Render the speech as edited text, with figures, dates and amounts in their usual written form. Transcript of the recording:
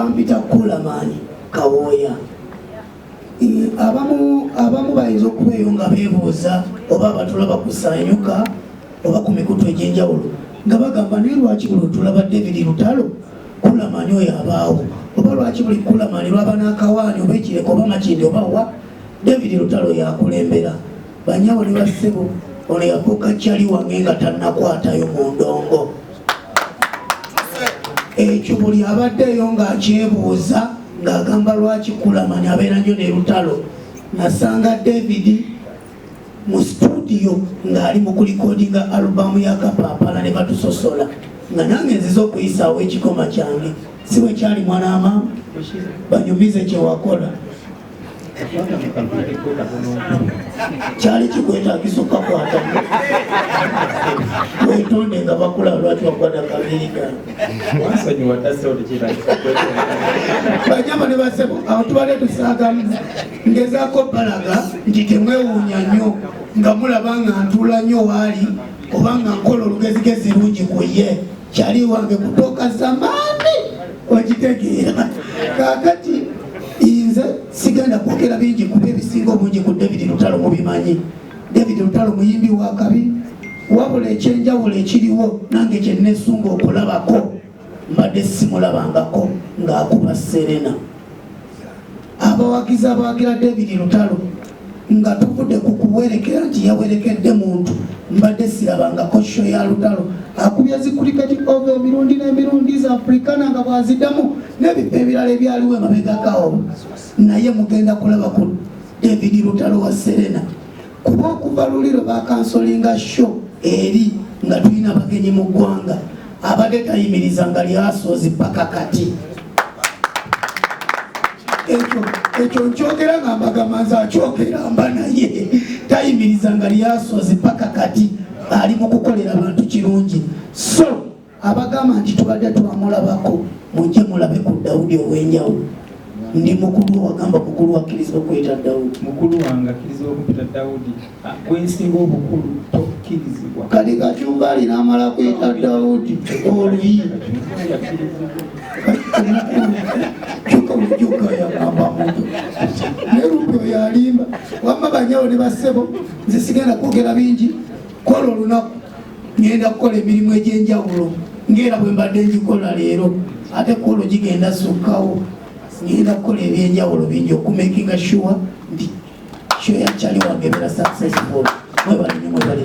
bampita Coolerman Kawooya. Abamu bayinza okubeeyo nga beebuuza oba abatulaba kusanyuka oba ku mikutu egy'enjawulo nga bagamba naye lwaki buli tulaba David Lutalo Coolerman oyo abaawo, oba lwaki buli Coolerman lwaba n'akawaani oba ekireko oba makindi oba wa David Lutalo yakulembera. Banyawo ne bassebo ono yafuuka kyali wange nga tannakwatayo mu ndongo. Ekyo buli abaddeyo ng'akyebuuza ng'agamba lwaki Coolerman abeera nnyo ne Lutalo. Nasanga David mu studio ng'ali mu kulikodinga alubamu ya Kapaapala ne batusosola nga nange nziza okuyisaawo ekikoma kyange si bwe kyali mwana wa maama banyumize kye wakola kyali kikwetaagisa okakwata wetonde nga bakula lwaki wakwata Akaviiri banyama ne basebo awo tubale tusaagamu ngezaako balaga nti temwewuunya nnyo nga mulaba nga ntuula nnyo waali oba nga nkola olugezigezi lungi ku ye kyali wange kutoka zamaani okitegeera. Kaakati nze sigenda kwogera bingi kuba ebisinga obungi ku David Lutalo mubimanyi. David Lutalo muyimbi wa kabi wabula ekyenjawulo ekiriwo nange kye neesunga okulabako mbadde simulabangako ng'akuba Serena. Abawagizi abawagira David Lutalo nga tuvudde ku kuwerekera nti yawerekedde muntu mbadde sirabangako show ya Lutalo akubya zikurikati over emirundi n'emirundi za Africana nga bwaziddamu n'ebifo ebirala ebyaliwo emabegakawo. Naye mugenda kulaba ku David Lutalo wa Serena kuba okuva luliro bakansolinga show eri nga tulina abagenyi mu ggwanga abadde tayimiriza nga lyasoozi paka kati. Ekyo nkyogera nga mbagamanza akyogera mba naye tayimiriza nga lyasoozi paka kati ali mu kukolera abantu kirungi. So abagamba nti tubadde twamulabako mujje mulabe ku Dawudi ow'enjawulo. Ndi mukulu wagamba mukulu wakkirizibwa okweta Dawudi. Mukulu wange akkirizibwa okupita Dawudi gwensinga obukulu tokkirizibwa. Kati Kakyumbaali n'amala kweta Dawudi oluyi kyuka yagamba muntu naye Lupe yalimba wamma banyawo ne bassebo nze sigenda kwogera bingi. Kola olunaku ngenda kukola emirimu egy'enjawulo ng'era bwe mbadde ngikola leero ate kola gigenda sukkawo ngenda kukola ebyenjawulo bingi okumakinga sure nti show ya Kyali wange ebeera successful. Mwebale nnyo mwebale.